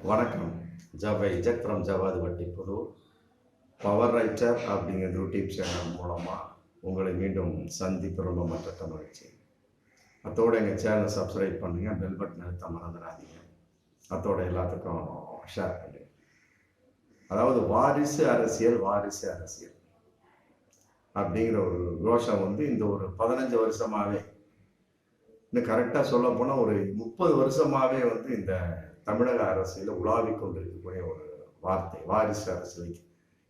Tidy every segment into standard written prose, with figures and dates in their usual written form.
வணக்கம். இஜக் ஃப்ரம் ஜவாது வட்டி புது பவர் ரைட்டர் அப்படிங்கிற யூடியூப் சேனல் மூலமாக உங்களை மீண்டும் சந்திப்பு ரொம்ப மற்ற மகிழ்ச்சி. அத்தோடு எங்கள் சேனலை சப்ஸ்கிரைப் பண்ணுங்கள், பெல் பட்டன் அழுத்த மறந்துடாதீங்க. அத்தோட எல்லாத்துக்கும் ஷேர் பண்ணுங்க. அதாவது வாரிசு அரசியல் அப்படிங்கிற ஒரு கோஷம் இந்த ஒரு 15 வருஷமாகவே, இன்னும் கரெக்டாக சொல்ல போனால் ஒரு 30 வருஷமாகவே இந்த தமிழக அரசியலில் உலாவிக் கொண்டிருக்கக்கூடிய ஒரு வார்த்தை வாரிசு அரசியல்.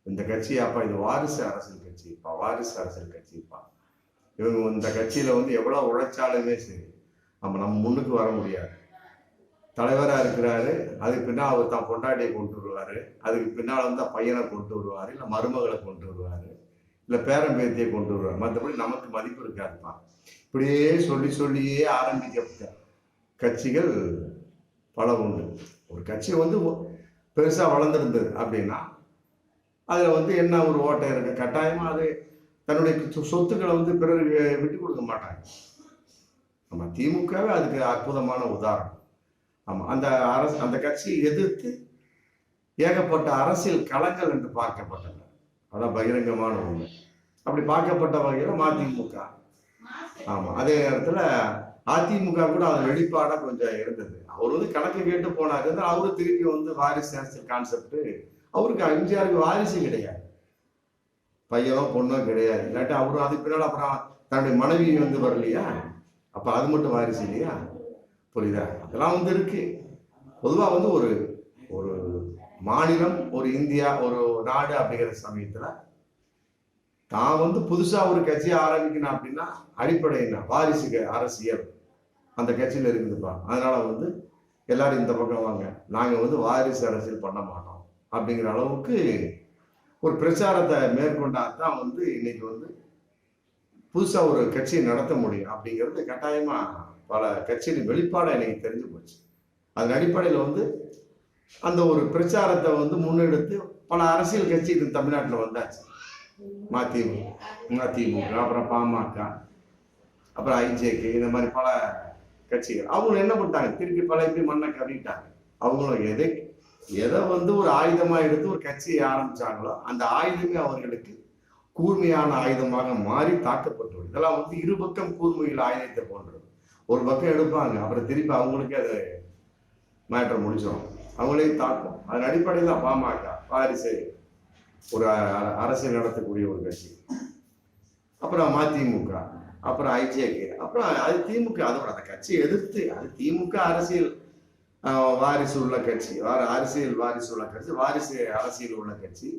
இந்த கட்சி அப்பா இது வாரிசு அரசியல் கட்சிப்பா, வாரிசு அரசியல் கட்சிப்பா. இவங்க இந்த கட்சியில் எவ்வளோ உழைச்சாலுமே சரி நம்ம முன்னுக்கு வர முடியாது. தலைவராக இருக்கிறாரு, அதுக்கு பின்னால் அவர் தான் பொண்டாட்டியை கொண்டு வருவார், அதுக்கு பின்னால் பையனை கொண்டு வருவார், இல்லை மருமகளை கொண்டு வருவார், இல்லை பேரம்பேத்தியை கொண்டு வருவார். மற்றபடி நமக்கு மதிப்பு இருக்காதுப்பா. இப்படியே சொல்லியே ஆரம்பிக்கப்பட்ட கட்சிகள் பல உண்டு. ஒரு கட்சி பெருசாக வளர்ந்துருந்தது அப்படின்னா அதில் என்ன ஒரு ஓட்டை இருக்கு, கட்டாயமாக அது தன்னுடைய சொத்துக்களை பிறருக்கு விட்டு கொடுக்க மாட்டாங்க. நம்ம திமுகவே அதுக்கு அற்புதமான உதாரணம். ஆமாம், அந்த கட்சியை எதிர்த்து ஏகப்பட்ட அரசியல் களங்கள் என்று பார்க்கப்பட்டன. அதான் பகிரங்கமான உண்மை. அப்படி பார்க்கப்பட்ட வகையில் மதிமுக. ஆமாம், அதே நேரத்தில் அதிமுக கூட அது வெளிப்பாடாக கொஞ்சம் இருந்தது. அவர் கணக்கு கேட்டு போனாரு, அவரு திருப்பி வாரிசு அரசியல் கான்செப்ட். அவருக்கு எம்ஜிஆருக்கு வாரிசு கிடையாது, பையனோ பொண்ணோ கிடையாது. இல்லாட்டி அவரும் அதுக்கு பின்னால் அப்புறம் தன்னுடைய மனைவி வரலையா, அப்ப அது மட்டும் வாரிசு இல்லையா? புரியுதா? அதெல்லாம் இருக்கு. பொதுவாக ஒரு ஒரு மாநிலம், ஒரு இந்தியா, ஒரு நாடு அப்படிங்கிற சமயத்துல தான் புதுசா ஒரு கட்சியை ஆரம்பிக்கணும் அப்படின்னா அடிப்படை என்ன? வாரிசு அரசியல் அந்த கட்சியில இருக்குதுப்பா. அதனால எல்லாரும் இந்த பக்கம் வாங்க, நாங்க வாரிசு அரசியல் பண்ண மாட்டோம் அப்படிங்கிற அளவுக்கு ஒரு பிரச்சாரத்தை மேற்கொண்டாதான் இன்னைக்கு புதுசா ஒரு கட்சியை நடத்த முடியும் அப்படிங்கிறது கட்டாயமா பல கட்சியின் வெளிப்பாடை எனக்கு தெரிஞ்சு போச்சு. அதன் அடிப்படையில் அந்த ஒரு பிரச்சாரத்தை முன்னெடுத்து பல அரசியல் கட்சி தமிழ்நாட்டில் வந்தாச்சு. மதிமுக, அப்புறம் பாமக, அப்புறம் ஐஜேகே, இந்த மாதிரி பல கட்சிகள். அவங்க என்ன பண்ணிட்டாங்க, திருப்பி பல எப்படி மண்ணை கவிட்டாங்க. அவங்களும் எதை ஒரு ஆயுதமா எடுத்து ஒரு கட்சியை ஆரம்பிச்சாங்களோ அந்த ஆயுதமே அவர்களுக்கு கூர்மையான ஆயுதமாக மாறி தாக்கப்பட்டு. இதெல்லாம் இருபக்கம் கூர்மையில் ஆயுதத்தை போன்றது. ஒரு பக்கம் எடுப்பாங்க, அப்புறம் திருப்பி அவங்களுக்கே அது மேட்டர் முடிச்சிடும், அவங்களையும் தாக்கும். அதன் அடிப்படையில் பாமக வாரிசு ஒரு அரசியல் நடத்தக்கூடிய ஒரு கட்சி. அப்புறம் மதிமுக, அப்புறம் ஐஜேகே, அப்புறம் அது திமுக. அதோட அந்த கட்சியை எதிர்த்து அது திமுக அரசியல் வாரிசு உள்ள கட்சி, அரசியல் வாரிசு உள்ள கட்சி, வாரிசு அரசியல் உள்ள கட்சி.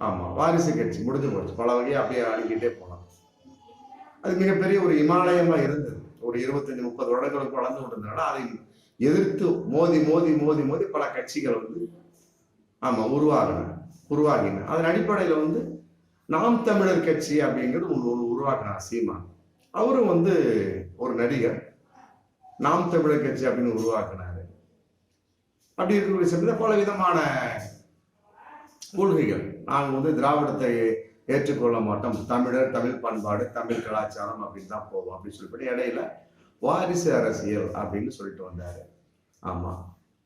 ஆமா, வாரிசு கட்சி முடிஞ்சு போச்சு. பல வகையை அப்படியே அணுகிட்டே போலாம். அது மிகப்பெரிய ஒரு இமாலயமா இருந்தது. ஒரு 25-30 வருடங்களுக்கு வளர்ந்து கொண்டிருந்தனால அதை எதிர்த்து மோதி மோதி மோதி மோதி பல கட்சிகள் ஆமா உருவாகின. அதன் அடிப்படையில் நாம் தமிழர் கட்சி அப்படிங்கிறது ஒன்று உருவாக்கினார் சீமான். அவரும் ஒரு நடிகர். நாம் தமிழர் கட்சி அப்படின்னு உருவாக்கினாரு. அப்படி இருக்கக்கூடிய சமயத்தில் பல விதமான கொள்கைகள். நாங்கள் திராவிடத்தை ஏற்றுக்கொள்ள மாட்டோம், தமிழர், தமிழ் பண்பாடு, தமிழ் கலாச்சாரம் அப்படின்னு தான் போவோம் அப்படின்னு சொல்லிட்டு இடையில வாரிசு அரசியல் அப்படின்னு சொல்லிட்டு வந்தாரு. ஆமா,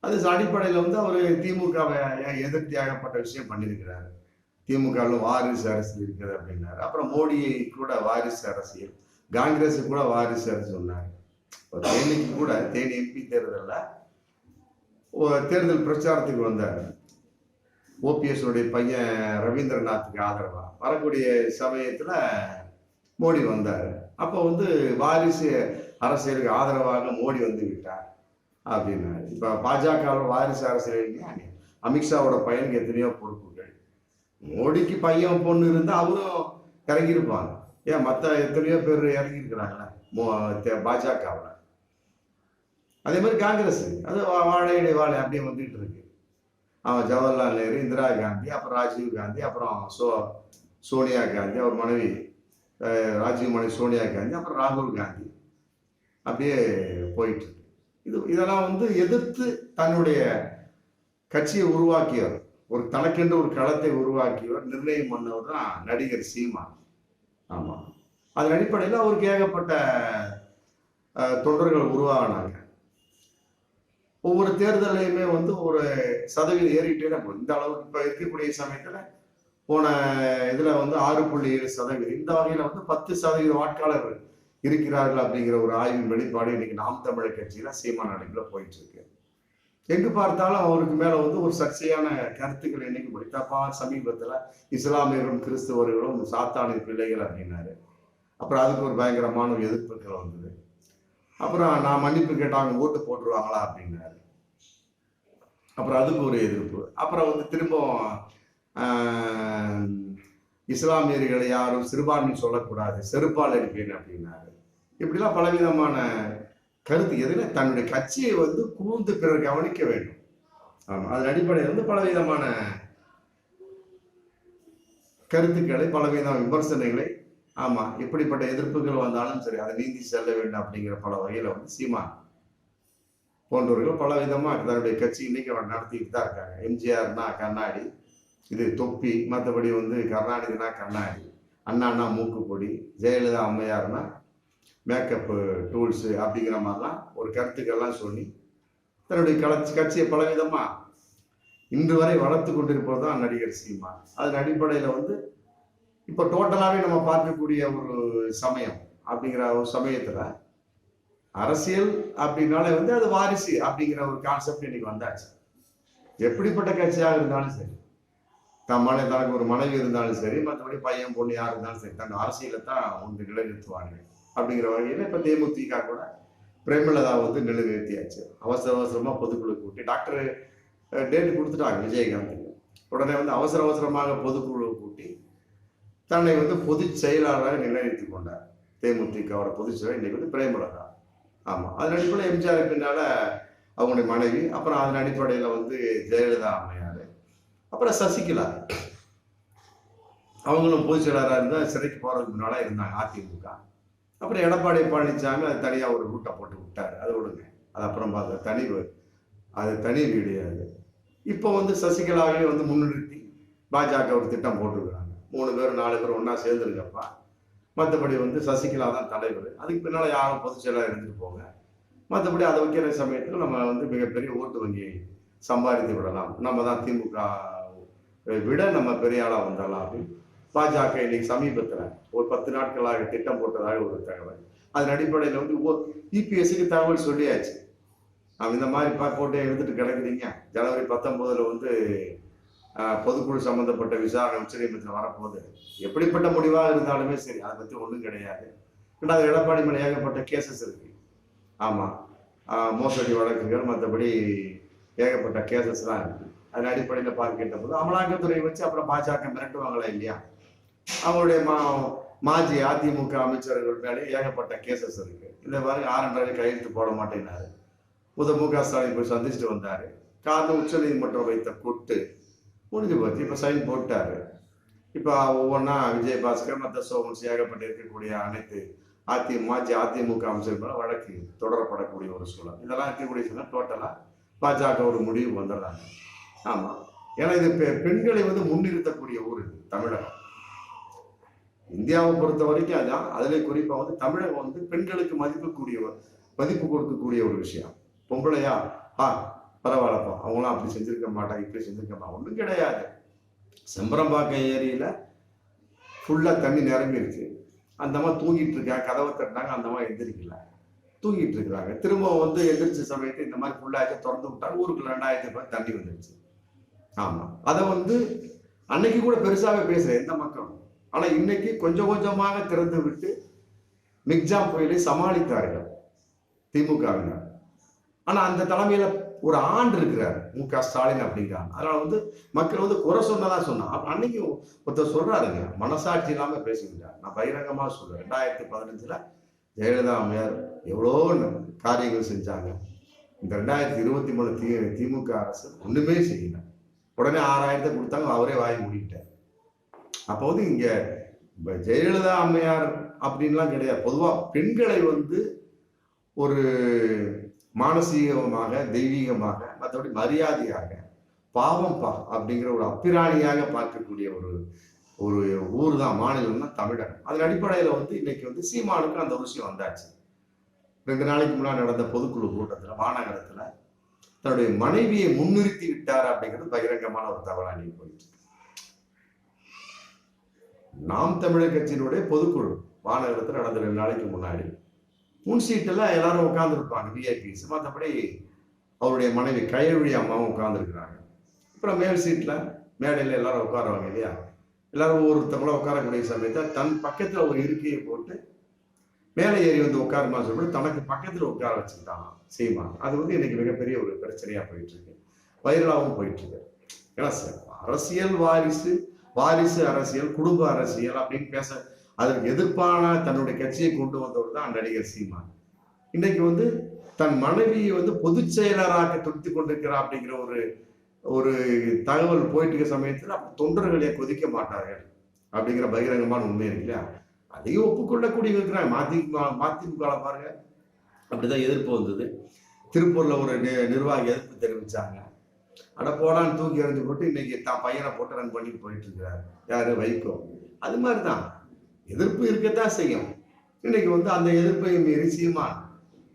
அது அடிப்படையில் அவர் திமுகவை எதிர்த்து ஏகப்பட்ட விஷயம் பண்ணியிருக்கிறாரு. திமுகவில் வாரிசு அரசியல் இருக்குது அப்படின்னாரு. அப்புறம் மோடியை கூட வாரிசு அரசியல், காங்கிரஸ் கூட வாரிசு அரசியல் சொன்னார். தேனிக்கு கூட தேனி எம்பி தேர்தல் பிரச்சாரத்துக்கு வந்தார். ஓபிஎஸ் உடைய பையன் ரவீந்திரநாத்துக்கு ஆதரவா வரக்கூடிய சமயத்துல மோடி வந்தார். அப்போ வாரிசு அரசியலுக்கு ஆதரவாக மோடி விட்டார் அப்படின்னாரு. இப்ப பாஜக வாரிசு அரசியல் அமித்ஷாவோட பையனுக்கு எத்தனையோ பொறுப்புகள். மோடிக்கு பையன் பொண்ணு இருந்தா அவரும் இறங்கியிருப்பாங்க. ஏன் மற்ற எத்தனையோ பேர் இறங்கியிருக்கிறாங்களே பாஜகவில். அதே மாதிரி காங்கிரஸ் அது வாழையடி வாழை அப்படியே வந்துட்டு இருக்கு. அவன் ஜவஹர்லால் நேரு, இந்திரா காந்தி, அப்புறம் ராஜீவ் காந்தி, அப்புறம் சோனியா காந்தி, அவர் மனைவி ராஜீவ் மனைவி சோனியா காந்தி, அப்புறம் ராகுல் காந்தி, அப்படியே போயிட்டு இருக்கு. இதெல்லாம் எதிர்த்து தன்னுடைய கட்சியை உருவாக்கியவர், ஒரு தனக்கென்று ஒரு களத்தை உருவாக்கியவர், நிர்ணயம் பண்ணவர் தான் நடிகர் சீமான். ஆமா, அதன் அடிப்படையில் அவருக்கு ஏகப்பட்ட தொண்டர்கள் உருவாகினாங்க. ஒவ்வொரு தேர்தலையுமே வந்து ஒரு சதவீதம் ஏறிட்டே தான் போகும். இந்த அளவுக்கு இப்ப இருக்கக்கூடிய சமயத்துல போன இதுல வந்து 6.7%. இந்த வகையில வந்து 10% வாக்காளர் இருக்கிறார்கள் அப்படிங்கிற ஒரு ஆய்வின் வெளிப்பாடு இன்னைக்கு நாம் தமிழர் கட்சியில சீமான் அடைப்புல போயிட்டு இருக்கு. எங்கு பார்த்தாலும் அவருக்கு மேல வந்து ஒரு சர்ச்சையான கருத்துக்கள் இன்னைக்கு முடித்தாப்பா. சமீபத்துல இஸ்லாமியர்களும் கிறிஸ்தவர்களும் சாத்தானின் பிள்ளைகள் அப்படின்னாரு. அப்புறம் அதுக்கு ஒரு பயங்கரமான எதிர்ப்புகள் வந்தது. அப்புறம் நான் மன்னிப்பு கேட்டாங்க ஓட்டு போட்டுருவாங்களா அப்படின்னாரு. அப்புறம் அதுக்கு ஒரு எதிர்ப்பு. அப்புறம் வந்து திரும்பவும் இஸ்லாமியர்களை யாரும் சிறுபான்மை சொல்லக்கூடாது, செருப்பால் அடிப்பேன் அப்படின்னாரு. இப்படிலாம் பலவிதமான கருத்து எதுனா தன்னுடைய கட்சியை வந்து கூர்ந்து பிறர் கவனிக்க வேண்டும். ஆமா, அதன் அடிப்படையில் வந்து பலவிதமான கருத்துக்களை, பலவிதமான விமர்சனங்களை, ஆமா இப்படிப்பட்ட எதிர்ப்புகள் வந்தாலும் சரி அதை நீந்தி செல்ல வேண்டும் அப்படிங்கிற பல வகையில வந்து சீமான் போன்றவர்கள் பல விதமா தன்னுடைய கட்சி இன்னைக்கு அவர் நடத்திட்டு தான் இருக்காங்க. எம்ஜிஆர்னா கண்ணாடி, இது தொப்பி, மற்றபடி வந்து கருணாநிதினா கண்ணாடி, அண்ணான்னா மூக்குப்பொடி, ஜெயலலிதா அம்மையார்னா மேக்கப்பு டூல்ஸு அப்படிங்கிற மாதிரிலாம் ஒரு கருத்துக்கள்லாம் சொல்லி தன்னுடைய கட்சியை பலவிதமா இன்று வரை வளர்த்து கொண்டிருப்பது தான் நடிகர் சீமான். அதன் அடிப்படையில் வந்து இப்போ டோட்டலாகவே நம்ம பார்க்கக்கூடிய ஒரு சமயம் அப்படிங்கிற ஒரு சமயத்தில் அரசியல் அப்படின்னாலே வந்து அது வாரிசு அப்படிங்கிற ஒரு கான்செப்ட் இன்னைக்கு வந்தாச்சு. எப்படிப்பட்ட கட்சியாக இருந்தாலும் சரி, தனக்கு ஒரு மனைவி இருந்தாலும் சரி, மற்றபடி பையன் பொண்ணு யார் இருந்தாலும் சரி, தன் அரசியலை தான் ஒன்று நிலைநிறுத்துவாங்க அப்படிங்கிற வகையில் இப்போ தேமுதிக கூட பிரேமலதா வந்து நிலைநிறுத்தியாச்சு. அவசரமாக பொதுக்குழு கூட்டி டாக்டர் டேட் கொடுத்துட்டாங்க விஜயகாந்த். உடனே வந்து அவசரமாக பொதுக்குழு கூட்டி தன்னை வந்து பொதுச் செயலாளராக நிலைநிறுத்தி கொண்டார். தேமுதிகவோட பொதுச் செயலர் இன்னைக்கு வந்து பிரேமலதா. ஆமாம், அதன் அடிப்படையில் எம்ஜிஆர் பின்னால அவங்களுடைய மனைவி, அப்புறம் அதன் அடிப்படையில் வந்து ஜெயலலிதா அம்மையார், அப்புறம் சசிகலா அவங்களும் பொதுச் செயலாளராக இருந்தால் சிறைக்கு போகிறதுக்கு முன்னால இருந்தாங்க அதிமுக. அப்புறம் எடப்பாடி பழனிசாமி அது தனியாக ஒரு ரூட்டை போட்டு விட்டார். அது விடுங்க, அது அப்புறம் பார்த்த அது தனி வீடு. அது இப்போ வந்து சசிகலாவையும் வந்து முன்னிறுத்தி பாஜக ஒரு திட்டம் போட்டுருக்குறாங்க. 3 பேர் 4 பேர் ஒன்றா சேர்ந்துருக்கப்பா, மற்றபடி வந்து சசிகலா தான் தலைவர், அதுக்கு பின்னால் யாரும் பொதுச் செயலாளர் இருந்துட்டு போங்க, மற்றபடி அதை வைக்கிற சமயத்தில் நம்ம வந்து மிகப்பெரிய ஓட்டு வங்கியை சம்பாதித்து விடலாம், நம்ம தான் திமுக விட நம்ம பெரிய ஆளாக வந்துடலாம் அப்படின்னு பாஜக இன்னைக்கு சமீபத்தில் ஒரு 10 நாட்களாக திட்டம் போட்டதாக ஒரு தகவல். அதன் அடிப்படையில் வந்து இபிஎஸ்க்கு தகவல் சொல்லியாச்சு. இந்த மாதிரி போட்டு எடுத்துட்டு கிடக்குறீங்க, ஜனவரி 19 வந்து பொதுக்குழு சம்பந்தப்பட்ட விசாரணை உச்சநீதிமன்றத்தில் வரப்போகுது, எப்படிப்பட்ட முடிவாக இருந்தாலுமே சரி அதை பற்றி ஒன்றும் கிடையாது. ரெண்டாவது, எடப்பாடி மேலே ஏகப்பட்ட கேசஸ் இருக்கு. ஆமாம், மோசடி வழக்குகள், மற்றபடி ஏகப்பட்ட கேசஸ்லாம் இருக்கு. அதன் அடிப்படையில் பார்க்கின்ற போது அமலாக்கத்துறை வச்சு அப்புறம் பாஜக மிரட்டுவாங்களா இல்லையா? அவங்களுடைய மாஜி அதிமுக அமைச்சர்கள் மேலே ஏகப்பட்ட கேசஸ் இருக்கு. இந்த மாதிரி 6 கையெழுத்து போட மாட்டேன்னாரு. மு.க. ஸ்டாலின் போய் சந்திச்சுட்டு வந்தாரு. காரணம் உச்சநீதிமன்றம் வைத்த கொட்டு முடிஞ்சு போச்சு. இப்போ சைன் போட்டாரு. இப்போ ஒவ்வொன்றா விஜயபாஸ்கர் மற்ற சோமன்ஸ் ஏகப்பட்டு இருக்கக்கூடிய அனைத்து மாஜி அதிமுக அமைச்சர்கள் வழக்கு தொடரப்படக்கூடிய ஒரு சூழல். இதெல்லாம் இருக்கக்கூடிய சூழல் டோட்டலாக பாஜக ஒரு முடிவு வந்துடுறாங்க. ஆமாம், ஏன்னா இது பெண்களை வந்து முன்னிறுத்தக்கூடிய ஊர் தமிழகம். இந்தியாவை பொறுத்த வரைக்கும் அதான். அதுல குறிப்பா வந்து தமிழகம் வந்து பெண்களுக்கு மதிப்பு கொடுக்கக்கூடிய ஒரு விஷயம். பொம்பளையா பரவாயில்லப்பா, அவங்களாம் அப்படி செஞ்சிருக்க மாட்டாங்க, இப்படி செஞ்சிருக்க மாட்டாங்க, ஒன்றும் கிடையாது. செம்பரம்பாக்கம் ஏரியில ஃபுல்லா தண்ணி நிரம்பி இருக்கு. அந்த மாதிரி தூங்கிட்டு இருக்காங்க, கதவை தட்டினாங்க, அந்த மாதிரி எந்திரிக்கல, தூங்கிட்டு இருக்கிறாங்க. திரும்ப வந்து எந்திரிச்ச சமயத்தை இந்த மாதிரி ஃபுல்லாக திறந்து விட்டாங்க. ஊருக்கு 2000 பேர் தண்ணி வந்துருச்சு. ஆமா, அதை வந்து அன்னைக்கு கூட பெருசாக பேசுற எந்த மக்களும். ஆனா இன்னைக்கு கொஞ்சம் கொஞ்சமாக திறந்து விட்டு மிக்ஜாம் புயலை சமாளித்தார்கள் திமுகவினர். ஆனா அந்த தலைமையில ஒரு ஆண்டு இருக்கிறார் மு.க. ஸ்டாலின் அப்படிங்கிறாங்க. அதனால வந்து மக்கள் வந்து குறை சொன்னதான் சொன்னான். அன்னைக்கு ஒருத்தர் சொல்றாருங்க, மனசாட்சி இல்லாம பேசுகிறார். நான் பகிரங்கமா சொல்றேன், 2015 ஜெயலலிதா அம்மையார் எவ்வளோ காரியங்கள் செஞ்சாங்க. இந்த 2023 திமுக அரசு ஒண்ணுமே செய்யல. உடனே 6000 கொடுத்தாங்க, அவரே வாய் மூடிட்டார். அப்போ வந்து இங்க ஜெயலலிதா அம்மையார் அப்படின்லாம் கிடையாது. பொதுவா பெண்களை வந்து ஒரு மானசீகமாக, தெய்வீகமாக, மற்றபடி மரியாதையாக, பாவம் அப்படிங்கிற ஒரு அப்பிராணியாக பார்க்கக்கூடிய ஒரு ஊர் தான், மாநிலம் தான் தமிழகம். அதன் அடிப்படையில் வந்து இன்னைக்கு வந்து சீமானுக்கு அந்த விஷயம் வந்தாச்சு. 2 நாளைக்கு முன்னாடி நடந்த பொதுக்குழு கூட்டத்தில் மாநகரத்தில் தன்னுடைய மனைவியை முன்னிறுத்தி விட்டார் அப்படிங்கிறது பகிரங்கமான ஒரு தகவலா நீ போயிட்டு. நாம் தமிழர் கட்சியினுடைய பொதுக்குழு வானகரத்தில் நடந்த 2 நாளைக்கு முன்னாடி முன் சீட்டெல்லாம் எல்லாரும் உட்கார்ந்துருப்பாங்க விஐபிஸ். மற்றபடி அவருடைய மனைவி கையொழி அம்மாவும் உட்கார்ந்துருக்கிறாங்க. அப்புறம் மேல் சீட்டில் மேடையில் எல்லாரும் உட்காருவாங்க இல்லையா, எல்லாரும் ஒவ்வொருத்தவங்களும் உட்காரக்கூடிய சமயத்தில் தன் பக்கத்தில் ஒரு இருக்கையை போட்டு மேலே ஏறி வந்து உட்காருமா சொல்லிட்டு தனக்கு பக்கத்தில் உட்கார வச்சுக்கிட்டாங்க சீமான். அது வந்து இன்னைக்கு மிகப்பெரிய ஒரு பிரச்சனையா போயிட்டு இருக்கு, வைரலாகவும் போயிட்டு இருக்கு. ஏன்னா அரசியல் வாரிசு அரசியல், குடும்ப அரசியல் அப்படின்னு பேச அதற்கு எதிர்ப்பான தன்னுடைய கட்சியை கொண்டு வந்தவர் தான் நடிகர் சீமான். இன்னைக்கு வந்து தன் மனைவியை வந்து பொதுச் செயலராக துடித்து கொண்டிருக்கிறார் அப்படிங்கிற ஒரு தகவல் போயிட்டு இருக்க சமயத்தில் தொண்டர்களை கொதிக்க மாட்டார்கள் அப்படிங்கிற பகிரங்கமான உண்மை இருக்கு இல்லையா, அதையும் ஒப்புக்கொள்ளக்கூடிய இருக்கிறாங்க. மதிமுக பாருங்க அப்படிதான் எதிர்ப்பு வந்தது. திருப்பூர்ல ஒரு நிர்வாகி எதிர்ப்பு தெரிவிச்சாங்க. அட போடான்னு தூக்கி எறிஞ்சு போட்டு இன்னைக்கு தான் பையனை போட்டு ரன் பண்ணிட்டு போயிட்டு இருக்கிறாரு யாரு, வைகோ. அது மாதிரிதான் எதிர்ப்பு இருக்கத்தான் செய்யும். இன்னைக்கு வந்து அந்த எதிர்ப்பை மீறி சீமான்,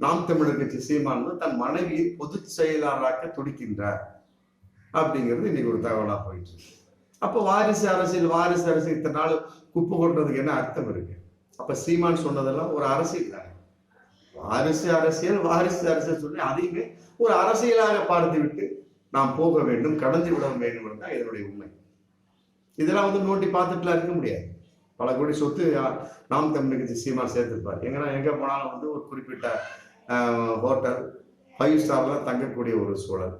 நாம் தமிழர் கட்சி சீமான் தன் மனைவியை பொதுச் செயலாளராக்க துடிக்கின்றார் அப்படிங்கிறது இன்னைக்கு ஒரு தகவலா போயிட்டு இருக்கு. அப்ப வாரிசு அரசியல் இத்தனை நாள் குப்பு கொண்டதுக்கு என்ன அர்த்தம் இருக்கு? அப்ப சீமான் சொன்னதெல்லாம் ஒரு அரசியல் தானே. வாரிசு அரசியல் சொல்லி அதையுமே ஒரு அரசியலாக பார்த்து விட்டு நாம் போக வேண்டும், கடந்து விட வேண்டும் தான் இதனுடைய உண்மை. இதெல்லாம் வந்து நோண்டி பார்த்துட்டுலாம் இருக்க முடியாது. பல கோடி சொத்து நாம் தமிழர் கட்சி சீமான் சேர்த்துருப்பார். எங்க போனாலும் வந்து ஒரு குறிப்பிட்ட ஹோட்டல் 5 ஸ்டார்லாம் தங்கக்கூடிய ஒரு சூழல்.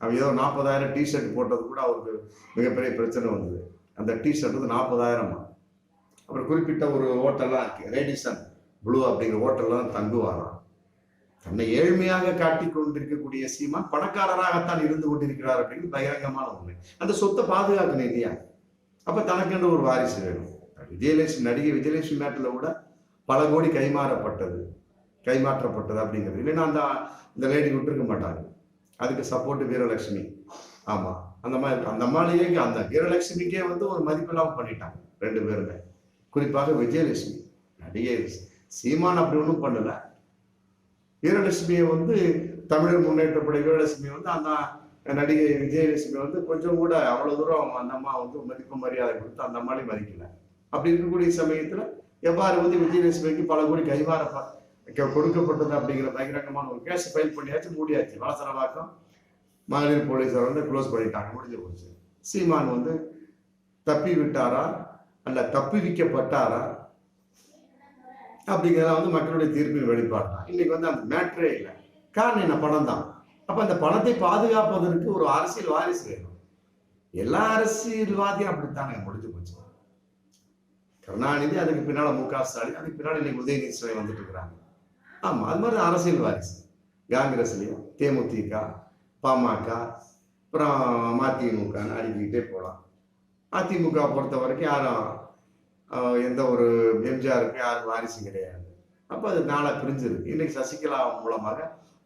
அவன் ஏதோ 40,000 டிஷர்ட் போட்டது கூட அவருக்கு மிகப்பெரிய பிரச்சனை வந்தது. அந்த டிஷர்ட் வந்து 40,000. அப்புறம் குறிப்பிட்ட ஒரு ஹோட்டல்லாம் இருக்கு, ரேடிசன் ப்ளூ அப்படிங்கிற ஹோட்டல்லாம் தங்குவாராம். தன்னை ஏழ்மையாக காட்டிக் கொண்டிருக்கக்கூடிய சீமான் பணக்காரராகத்தான் இருந்து கொண்டிருக்கிறார் அப்படின்னு பகிரங்கமான உண்மை. அந்த சொத்தை பாதுகாக்கணும் இல்லையா? அப்ப தனக்கென்று ஒரு வாரிசு வேணும். நடிகை விஜயலட்சுமி மேட்டில் கூட பல கோடி கைமாற்றப்பட்டது அப்படிங்கிறது. இல்லைன்னா அந்த லேடி விட்டுருக்க மாட்டாங்க. அதுக்கு சப்போர்ட் வீரலட்சுமி. ஆமா, அந்த மாதிரியே அந்த வீரலட்சுமிக்கே வந்து ஒரு மதிப்பெல்லாம் பண்ணிட்டாங்க 2 பேருமே. குறிப்பாக விஜயலட்சுமி. நடிகை சீமான் அப்படி ஒன்றும் பண்ணல. வீரலட்சுமியை வந்து தமிழர் முன்னேற்றப்பட வீரலட்சுமி வந்து அந்த நடிகை விஜயலட்சுமி வந்து கொஞ்சம் கூட அவ்வளவு தூரம் அந்த அம்மா வந்து மதிப்பு மரியாதை கொடுத்து அந்த அம்மாலையும் மதிக்கல. அப்படி இருக்கக்கூடிய சமயத்துல எவ்வாறு வந்து விஜயலட்சுமிக்கு பல கோடி கைமாற கொடுக்கப்பட்டது அப்படிங்கிற பகிரங்கமான ஒரு கேஸ் ஃபைல் பண்ணியாச்சு, மூடியாச்சு. வளசரவாக்கம் மகளிர் போலீஸார் வந்து க்ளோஸ் பண்ணிட்டாங்க, முடிஞ்சு போச்சு. சீமான் வந்து தப்பி விட்டாரா அல்ல தப்பி வைக்கப்பட்டாரா அப்படிங்கிறத வந்து மக்களுடைய தீர்ப்பின் வெளிப்பாடு தான். இன்னைக்கு வந்து அந்த மேட்ரே இல்லை. காரணம் என்ன? பணம் தான். அப்ப அந்த பணத்தை பாதுகாப்பதற்கு ஒரு அரசியல் வாரிசு வேணும். எல்லா அரசியல்வாதியும் அப்படித்தானே முடிஞ்சு போச்சு. கருணாநிதி, அதுக்கு பின்னால மு.க. ஸ்டாலின், அதுக்கு பின்னாடி இன்னைக்கு உதயநிதி ஸ்டாலின் வந்துட்டு இருக்கிறாங்க. ஆமா, அது மாதிரி அரசியல் வாரிசு. காங்கிரஸ்லயும் தேமுதிக, பாமக, அப்புறம் மதிமுக அடிக்கிட்டே போகலாம். அதிமுக பொறுத்த வரைக்கும் யாரும் எந்த ஒரு எம்ஜிஆருக்கு யாரும் வாரிசு கிடையாது. அப்ப அது நாளா பிரிஞ்சிருக்கு. இன்னைக்கு சசிகலா மூலமாக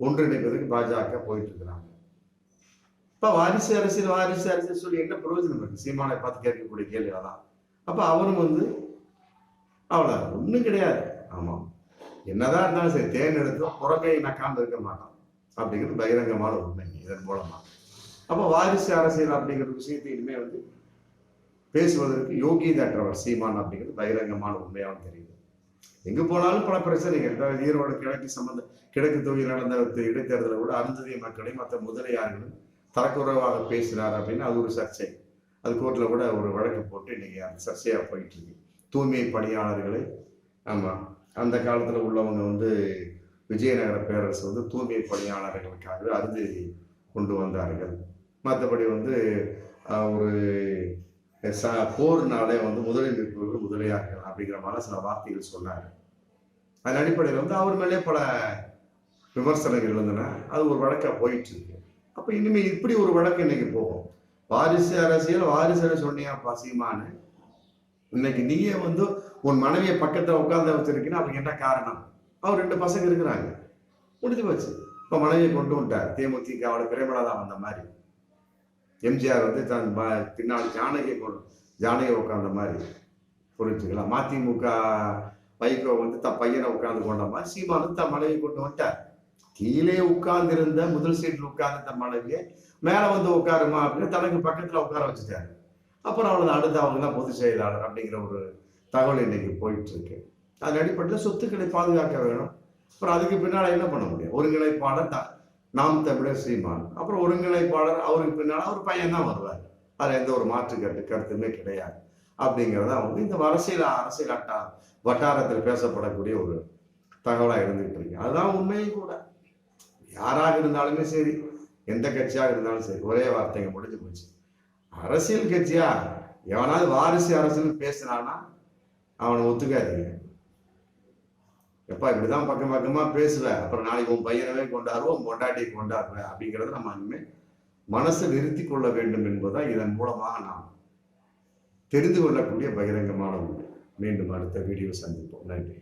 ஒன்றிணைப்பதற்கு பாஜக போயிட்டு இருக்கிறாங்க. இப்ப வாரிசு அரசியல் சொல்லி என்ன பிரயோஜனம் இருக்கு? சீமானை பார்த்து கேட்கக்கூடிய கேள்வி அதான். அப்ப அவரும் வந்து அவ்வளவு ஒண்ணும் கிடையாது. ஆமா, என்னதான் இருந்தாலும் சரி, தேன் எடுத்தோம் புறமையை நக்காம இருக்க மாட்டான் அப்படிங்கிறது பகிரங்கமான உண்மை இதன் மூலமா. அப்ப வாரிசு அரசியல் அப்படிங்கிற விஷயத்தை இனிமே வந்து பேசுவதற்கு யோகியதற்றவர் சீமான் அப்படிங்கிறது பகிரங்கமான உண்மையாகவும் தெரியுது. எங்க போனாலும் பல பிரச்சனைகள். ஈரோடு கிழக்கு தொகுதியில் நடந்த இடைத்தேர்தலை கூட அருந்ததிய மக்களையும் மற்ற முதலியார்களும் தரக்குறைவாக பேசினார் அப்படின்னு அது ஒரு சர்ச்சை. அது கோர்ட்ல கூட ஒரு வழக்கு போட்டு இன்னைக்கு அந்த சர்ச்சையா போயிட்டு இருக்கு. தூய்மை பணியாளர்களை, ஆமா, அந்த காலத்துல உள்ளவங்க வந்து விஜயநகர பேரரசு வந்து தூய்மை பணியாளர்களுக்காக அருந்ததி கொண்டு வந்தார்கள். மற்றபடி வந்து ஒரு போர்னாலே வந்து முதலில் நிற்பவர்கள் முதலியார்கள் அப்படிங்கிற மாதிரி சில வார்த்தைகள் சொன்னார். அதன் அடிப்படையில் வந்து அவர் மேலே பல விமர்சனங்கள் இருந்தன. அது ஒரு வழக்கா போயிட்டு இருக்கு. அப்ப இனிமே இப்படி ஒரு வழக்கு இன்னைக்கு போகும். வாரிசு அரசியல் சொன்னியாப்பா சீமானு, இன்னைக்கு நீயே வந்து உன் மனைவியை பக்கத்துல உட்கார்ந்து வச்சிருக்கீங்கன்னா அதுக்கு என்ன காரணம்? அவர் 2 பசங்க இருக்கிறாங்க, முடிஞ்சு போச்சு. இப்ப மனைவியை கொண்டு வந்துட்டார். தேமுதிக அவளை பிரேமலா தான் வந்த மாதிரி, எம்ஜிஆர் வந்து தன் பின்னால் ஜானகி உட்கார்ந்த மாதிரி புரிஞ்சுக்கலாம். மதிமுக வைகோ வந்து தன் பையனை உட்கார்ந்து கொண்ட மாதிரி சீமான் வந்து தன் மனைவி கொண்டு வந்துட்டார். கீழே உட்கார்ந்திருந்த முதல் சீட்டில் உட்கார்ந்த மனைவியை மேல வந்து உட்காருமா அப்படின்னு தனக்கு பக்கத்துல உட்கார வச்சுட்டாரு. அப்புறம் அவ்வளவு அடுத்து அவங்க தான் பொதுச் செயலாளர் அப்படிங்கிற ஒரு தகவல் இன்னைக்கு போயிட்டு இருக்கு. அதன் அடிப்படையில் சொத்துக்களை பாதுகாக்க வேணும். அப்புறம் அதுக்கு பின்னால என்ன பண்ண முடியும்? ஒருங்கிணைப்பாளர் நாம் தமிழர் சீமான், அப்புறம் ஒருங்கிணைப்பாளர் அவருக்கு பின்னால ஒரு பையன் தான் வருவார். அதுல எந்த ஒரு மாற்று கருத்துமே கிடையாது. அப்படிங்கிறதா வந்து இந்த அரசியல் வட்டாரத்தில் பேசப்படக்கூடிய ஒரு தகவலா இருந்துகிட்டு இருக்கு. அதுதான் உண்மையும் கூட. யாராக இருந்தாலுமே சரி, எந்த கட்சியாக இருந்தாலும் சரி, ஒரே வார்த்தைங்க முடிஞ்சு போச்சு. அரசியல் கட்சியா எவனாவது வாரிசு அரசியல் பேசினானா அவனை ஒத்துக்காதீங்க. எப்பா இப்படிதான் பக்கமா பேசுவேன், அப்புறம் நாளைக்கு உன் பையனவே கொண்டாடுவோம், பொண்டாட்டியை கொண்டாடுவேன் அப்படிங்கிறத நம்ம இனிமே மனசை நிறுத்தி கொள்ள வேண்டும் என்பதுதான் இதன் மூலமாக நாம் தெரிந்து கொள்ளக்கூடிய பகிரங்கமான ஒன்று. மீண்டும் அடுத்த வீடியோ சந்திப்போம். நன்றி.